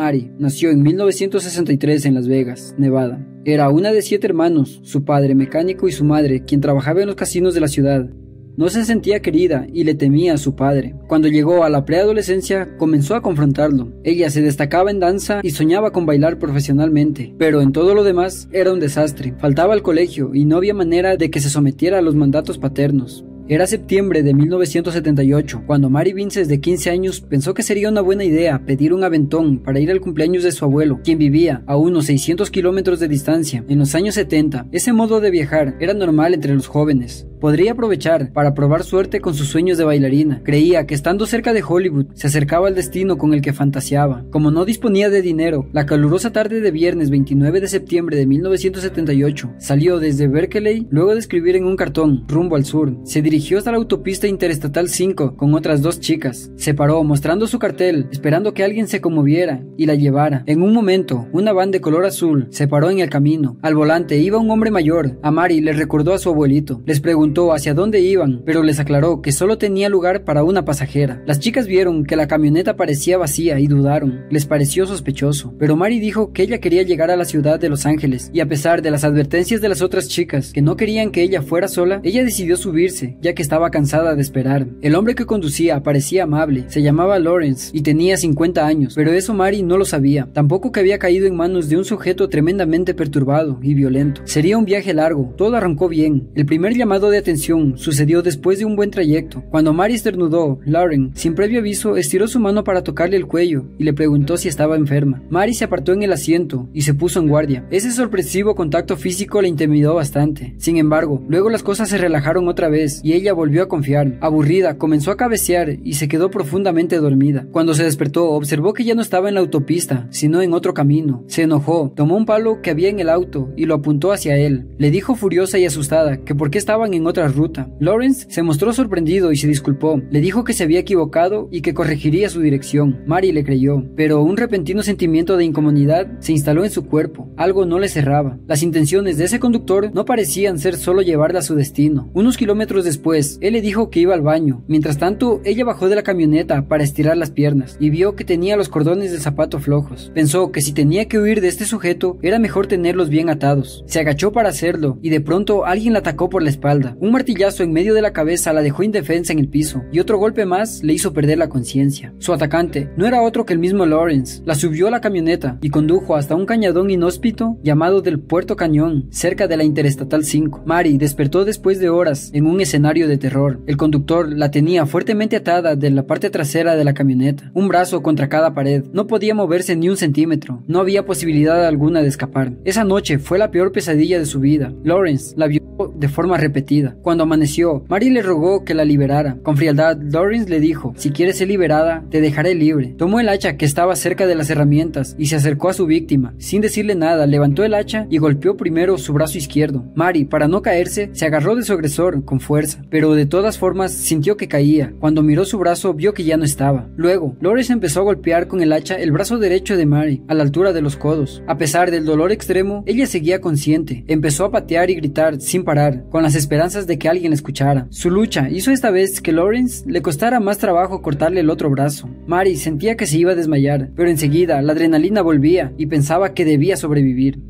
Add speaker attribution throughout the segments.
Speaker 1: Mary nació en 1963 en Las Vegas, Nevada. Era una de 7 hermanos, su padre mecánico y su madre, quien trabajaba en los casinos de la ciudad. No se sentía querida y le temía a su padre. Cuando llegó a la preadolescencia, comenzó a confrontarlo. Ella se destacaba en danza y soñaba con bailar profesionalmente, pero en todo lo demás era un desastre. Faltaba al colegio y no había manera de que se sometiera a los mandatos paternos. Era septiembre de 1978, cuando Mary Vinces, de 15 años, pensó que sería una buena idea pedir un aventón para ir al cumpleaños de su abuelo, quien vivía a unos 600 kilómetros de distancia. En los años 70, ese modo de viajar era normal entre los jóvenes. Podría aprovechar para probar suerte con sus sueños de bailarina. Creía que estando cerca de Hollywood se acercaba al destino con el que fantaseaba. Como no disponía de dinero, la calurosa tarde de viernes 29 de septiembre de 1978 salió desde Berkeley luego de escribir en un cartón rumbo al sur. Se dirigió hasta la autopista Interestatal 5 con otras 2 chicas. Se paró mostrando su cartel, esperando que alguien se conmoviera y la llevara. En un momento, una van de color azul se paró en el camino. Al volante iba un hombre mayor. A Mary le recordó a su abuelito. Les preguntó hacia dónde iban, pero les aclaró que solo tenía lugar para una pasajera. Las chicas vieron que la camioneta parecía vacía y dudaron. Les pareció sospechoso, pero Mary dijo que ella quería llegar a la ciudad de Los Ángeles, y a pesar de las advertencias de las otras chicas que no querían que ella fuera sola, ella decidió subirse, ya que estaba cansada de esperar. El hombre que conducía parecía amable, se llamaba Lawrence y tenía 50 años, pero eso Mary no lo sabía. Tampoco que había caído en manos de un sujeto tremendamente perturbado y violento. Sería un viaje largo, todo arrancó bien. El primer llamado de atención sucedió después de un buen trayecto. Cuando Mary estornudó, Lawrence, sin previo aviso, estiró su mano para tocarle el cuello y le preguntó si estaba enferma. Mary se apartó en el asiento y se puso en guardia. Ese sorpresivo contacto físico la intimidó bastante. Sin embargo, luego las cosas se relajaron otra vez y ella volvió a confiar. Aburrida, comenzó a cabecear y se quedó profundamente dormida. Cuando se despertó, observó que ya no estaba en la autopista, sino en otro camino. Se enojó, tomó un palo que había en el auto y lo apuntó hacia él. Le dijo furiosa y asustada que por qué estaban en otra ruta. Lawrence se mostró sorprendido y se disculpó. Le dijo que se había equivocado y que corregiría su dirección. Mary le creyó, pero un repentino sentimiento de incomodidad se instaló en su cuerpo. Algo no le cerraba. Las intenciones de ese conductor no parecían ser solo llevarla a su destino. Unos kilómetros después, él le dijo que iba al baño. Mientras tanto, ella bajó de la camioneta para estirar las piernas y vio que tenía los cordones del zapato flojos. Pensó que si tenía que huir de este sujeto, era mejor tenerlos bien atados. Se agachó para hacerlo y de pronto alguien la atacó por la espalda. Un martillazo en medio de la cabeza la dejó indefensa en el piso y otro golpe más le hizo perder la conciencia. Su atacante no era otro que el mismo Lawrence. La subió a la camioneta y condujo hasta un cañadón inhóspito llamado del Puerto Cañón, cerca de la Interestatal 5. Mary despertó después de horas en un escenario de terror. El conductor la tenía fuertemente atada de la parte trasera de la camioneta, un brazo contra cada pared. No podía moverse ni un centímetro. No había posibilidad alguna de escapar. Esa noche fue la peor pesadilla de su vida. Lawrence la vio de forma repetida. Cuando amaneció, Mary le rogó que la liberara. Con frialdad, Lawrence le dijo: si quieres ser liberada, te dejaré libre. Tomó el hacha que estaba cerca de las herramientas y se acercó a su víctima. Sin decirle nada, levantó el hacha y golpeó primero su brazo izquierdo. Mary, para no caerse, se agarró de su agresor con fuerza, pero de todas formas sintió que caía. Cuando miró su brazo, vio que ya no estaba. Luego, Lawrence empezó a golpear con el hacha el brazo derecho de Mary, a la altura de los codos. A pesar del dolor extremo, ella seguía consciente. Empezó a patear y gritar sin parar, con las esperanzas de que alguien la escuchara. Su lucha hizo esta vez que Lawrence le costara más trabajo cortarle el otro brazo. Mary sentía que se iba a desmayar, pero enseguida la adrenalina volvía y pensaba que debía sobrevivir.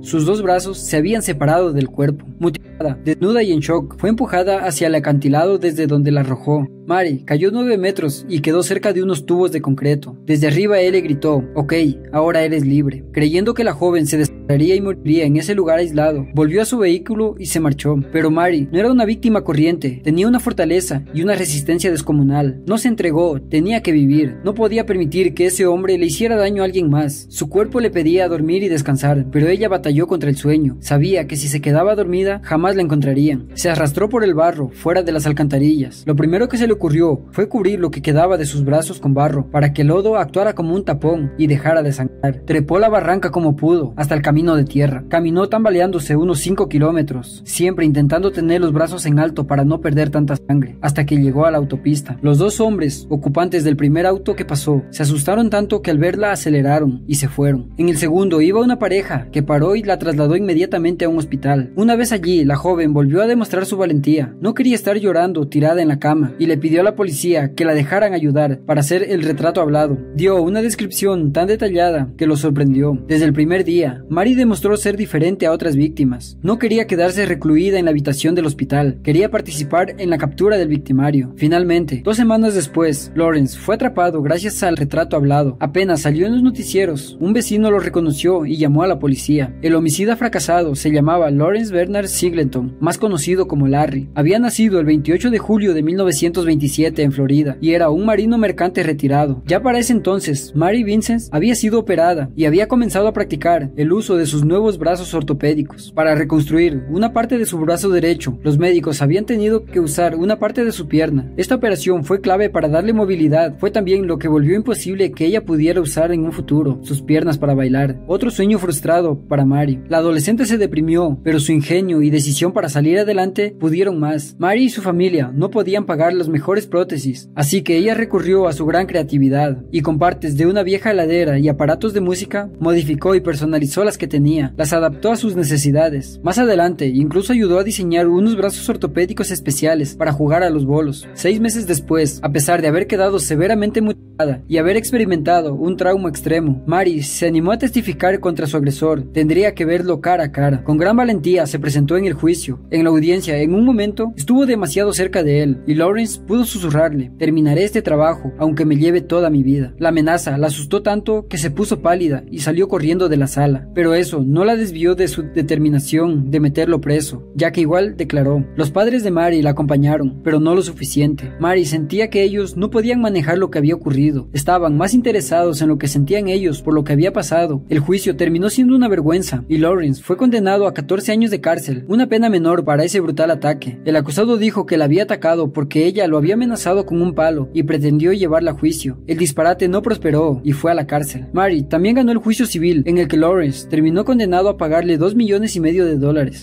Speaker 1: Sus 2 brazos se habían separado del cuerpo. Mutilada, desnuda y en shock, fue empujada hacia el acantilado desde donde la arrojó. Mary cayó 9 metros y quedó cerca de unos tubos de concreto. Desde arriba él le gritó: ok, ahora eres libre. Creyendo que la joven se desmayaría y moriría en ese lugar aislado, volvió a su vehículo y se marchó. Pero Mary no era una víctima corriente, tenía una fortaleza y una resistencia descomunal. No se entregó, tenía que vivir. No podía permitir que ese hombre le hiciera daño a alguien más. Su cuerpo le pedía dormir y descansar, pero ella batalló contra el sueño. Sabía que si se quedaba dormida, jamás la encontrarían. Se arrastró por el barro, fuera de las alcantarillas. Lo primero que se le ocurrió fue cubrir lo que quedaba de sus brazos con barro, para que el lodo actuara como un tapón y dejara de sangrar. Trepó la barranca como pudo, hasta el camino de tierra. Caminó tambaleándose unos 5 kilómetros, siempre intentando tener los brazos en alto para no perder tanta sangre, hasta que llegó a la autopista. Los 2 hombres, ocupantes del primer auto que pasó, se asustaron tanto que al verla aceleraron y se fueron. En el segundo iba una pareja, que paró y la trasladó inmediatamente a un hospital. Una vez allí, la joven volvió a demostrar su valentía. No quería estar llorando tirada en la cama y le pidió pidió a la policía que la dejaran ayudar para hacer el retrato hablado. Dio una descripción tan detallada que lo sorprendió. Desde el primer día, Mary demostró ser diferente a otras víctimas. No quería quedarse recluida en la habitación del hospital, quería participar en la captura del victimario. Finalmente, 2 semanas después, Lawrence fue atrapado gracias al retrato hablado. Apenas salió en los noticieros, un vecino lo reconoció y llamó a la policía. El homicida fracasado se llamaba Lawrence Bernard Singleton, más conocido como Larry. Había nacido el 28 de julio de 1927 en Florida y era un marino mercante retirado. Ya para ese entonces, Mary Vincent había sido operada y había comenzado a practicar el uso de sus nuevos brazos ortopédicos. Para reconstruir una parte de su brazo derecho, los médicos habían tenido que usar una parte de su pierna. Esta operación fue clave para darle movilidad. Fue también lo que volvió imposible que ella pudiera usar en un futuro sus piernas para bailar. Otro sueño frustrado para Mary. La adolescente se deprimió, pero su ingenio y decisión para salir adelante pudieron más. Mary y su familia no podían pagar las mejores prótesis, así que ella recurrió a su gran creatividad y con partes de una vieja heladera y aparatos de música, modificó y personalizó las que tenía, las adaptó a sus necesidades. Más adelante, incluso ayudó a diseñar unos brazos ortopédicos especiales para jugar a los bolos. 6 meses después, a pesar de haber quedado severamente mutilada y haber experimentado un trauma extremo, Mary se animó a testificar contra su agresor. Tendría que verlo cara a cara. Con gran valentía se presentó en el juicio. En la audiencia, en un momento, estuvo demasiado cerca de él y Lawrence pudo susurrarle: terminaré este trabajo, aunque me lleve toda mi vida. La amenaza la asustó tanto que se puso pálida y salió corriendo de la sala, pero eso no la desvió de su determinación de meterlo preso, ya que igual declaró. Los padres de Mary la acompañaron, pero no lo suficiente. Mary sentía que ellos no podían manejar lo que había ocurrido, estaban más interesados en lo que sentían ellos por lo que había pasado. El juicio terminó siendo una vergüenza y Lawrence fue condenado a 14 años de cárcel, una pena menor para ese brutal ataque. El acusado dijo que la había atacado porque ella lo había amenazado con un palo y pretendió llevarla a juicio. El disparate no prosperó y fue a la cárcel. Mary también ganó el juicio civil, en el que Lawrence terminó condenado a pagarle $2,5 millones.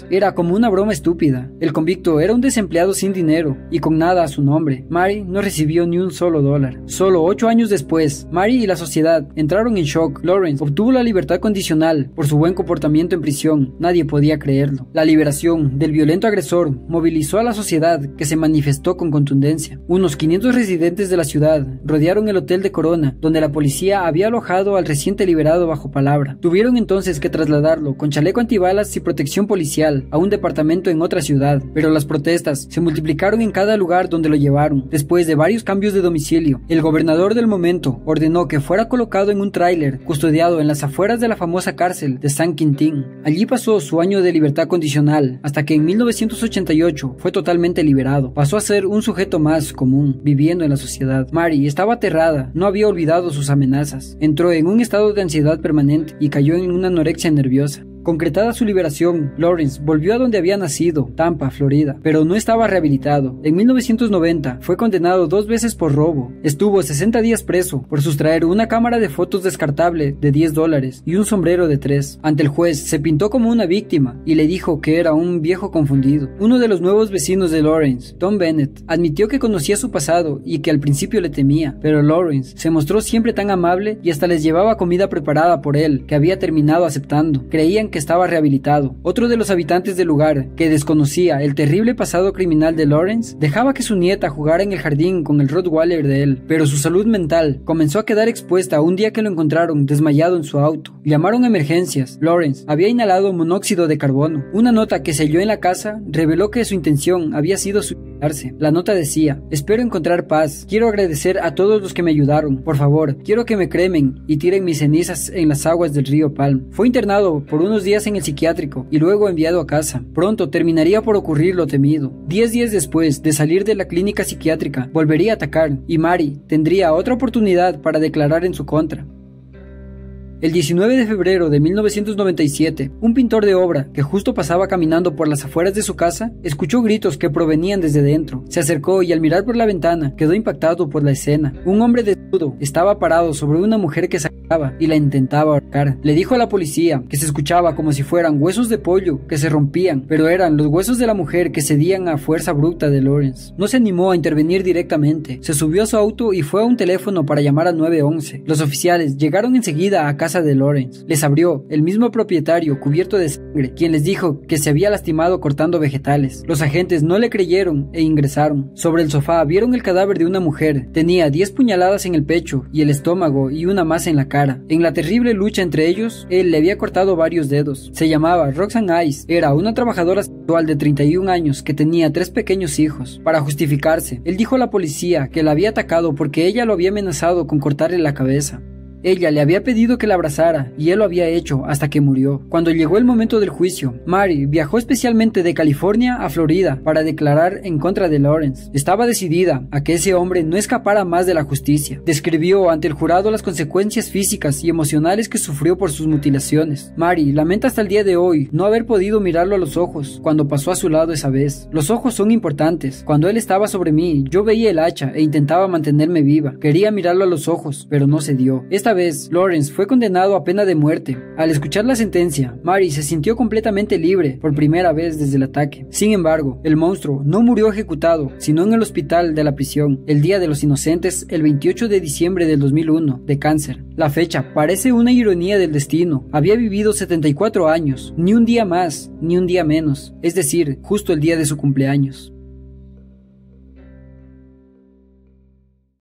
Speaker 1: Era como una broma estúpida. El convicto era un desempleado sin dinero y con nada a su nombre. Mary no recibió ni un solo dólar. Solo 8 años después, Mary y la sociedad entraron en shock. Lawrence obtuvo la libertad condicional por su buen comportamiento en prisión. Nadie podía creerlo. La liberación del violento agresor movilizó a la sociedad, que se manifestó con contundencia. Unos 500 residentes de la ciudad rodearon el hotel de Corona, donde la policía había alojado al reciente liberado bajo palabra. Tuvieron entonces que trasladarlo con chaleco antibalas y protección policial a un departamento en otra ciudad, pero las protestas se multiplicaron en cada lugar donde lo llevaron. Después de varios cambios de domicilio, el gobernador del momento ordenó que fuera colocado en un tráiler custodiado en las afueras de la famosa cárcel de San Quintín. Allí pasó su año de libertad condicional, hasta que en 1988 fue totalmente liberado. Pasó a ser un sujeto más común, viviendo en la sociedad. Mary estaba aterrada, no había olvidado sus amenazas. Entró en un estado de ansiedad permanente y cayó en una anorexia nerviosa. Concretada su liberación, Lawrence volvió a donde había nacido, Tampa, Florida, pero no estaba rehabilitado. En 1990 fue condenado 2 veces por robo. Estuvo 60 días preso por sustraer una cámara de fotos descartable de $10 y un sombrero de 3. Ante el juez se pintó como una víctima y le dijo que era un viejo confundido. Uno de los nuevos vecinos de Lawrence, Tom Bennett, admitió que conocía su pasado y que al principio le temía, pero Lawrence se mostró siempre tan amable y hasta les llevaba comida preparada por él, que había terminado aceptando. Creían que estaba rehabilitado. Otro de los habitantes del lugar, que desconocía el terrible pasado criminal de Lawrence, dejaba que su nieta jugara en el jardín con el Rottweiler de él, pero su salud mental comenzó a quedar expuesta un día que lo encontraron desmayado en su auto. Llamaron a emergencias. Lawrence había inhalado monóxido de carbono. Una nota que se halló en la casa reveló que su intención había sido suicidarse. La nota decía: espero encontrar paz. Quiero agradecer a todos los que me ayudaron. Por favor, quiero que me cremen y tiren mis cenizas en las aguas del río Palm. Fue internado por unos días en el psiquiátrico y luego enviado a casa. Pronto terminaría por ocurrir lo temido. 10 días después de salir de la clínica psiquiátrica, volvería a atacar y Mary tendría otra oportunidad para declarar en su contra. El 19 de febrero de 1997, un pintor de obra que justo pasaba caminando por las afueras de su casa, escuchó gritos que provenían desde dentro. Se acercó y al mirar por la ventana, quedó impactado por la escena. Un hombre desnudo estaba parado sobre una mujer que sacaba y la intentaba ahorcar. Le dijo a la policía que se escuchaba como si fueran huesos de pollo que se rompían, pero eran los huesos de la mujer que cedían a fuerza bruta de Lawrence. No se animó a intervenir directamente, se subió a su auto y fue a un teléfono para llamar al 911. Los oficiales llegaron enseguida a casa de Lawrence. Les abrió el mismo propietario cubierto de sangre, quien les dijo que se había lastimado cortando vegetales. Los agentes no le creyeron e ingresaron. Sobre el sofá vieron el cadáver de una mujer. Tenía 10 puñaladas en el pecho y el estómago y una más en la cara. En la terrible lucha entre ellos, él le había cortado varios dedos. Se llamaba Roxanne Ice. Era una trabajadora sexual de 31 años que tenía 3 pequeños hijos. Para justificarse, él dijo a la policía que la había atacado porque ella lo había amenazado con cortarle la cabeza. Ella le había pedido que la abrazara y él lo había hecho hasta que murió. Cuando llegó el momento del juicio, Mary viajó especialmente de California a Florida para declarar en contra de Lawrence. Estaba decidida a que ese hombre no escapara más de la justicia. Describió ante el jurado las consecuencias físicas y emocionales que sufrió por sus mutilaciones. Mary lamenta hasta el día de hoy no haber podido mirarlo a los ojos cuando pasó a su lado esa vez. Los ojos son importantes. Cuando él estaba sobre mí, yo veía el hacha e intentaba mantenerme viva. Quería mirarlo a los ojos, pero no se dio. Esta vez, Lawrence fue condenado a pena de muerte. Al escuchar la sentencia, Mary se sintió completamente libre por primera vez desde el ataque. Sin embargo, el monstruo no murió ejecutado, sino en el hospital de la prisión, el Día de los Inocentes, el 28 de diciembre del 2001, de cáncer. La fecha parece una ironía del destino. Había vivido 74 años, ni un día más, ni un día menos, es decir, justo el día de su cumpleaños.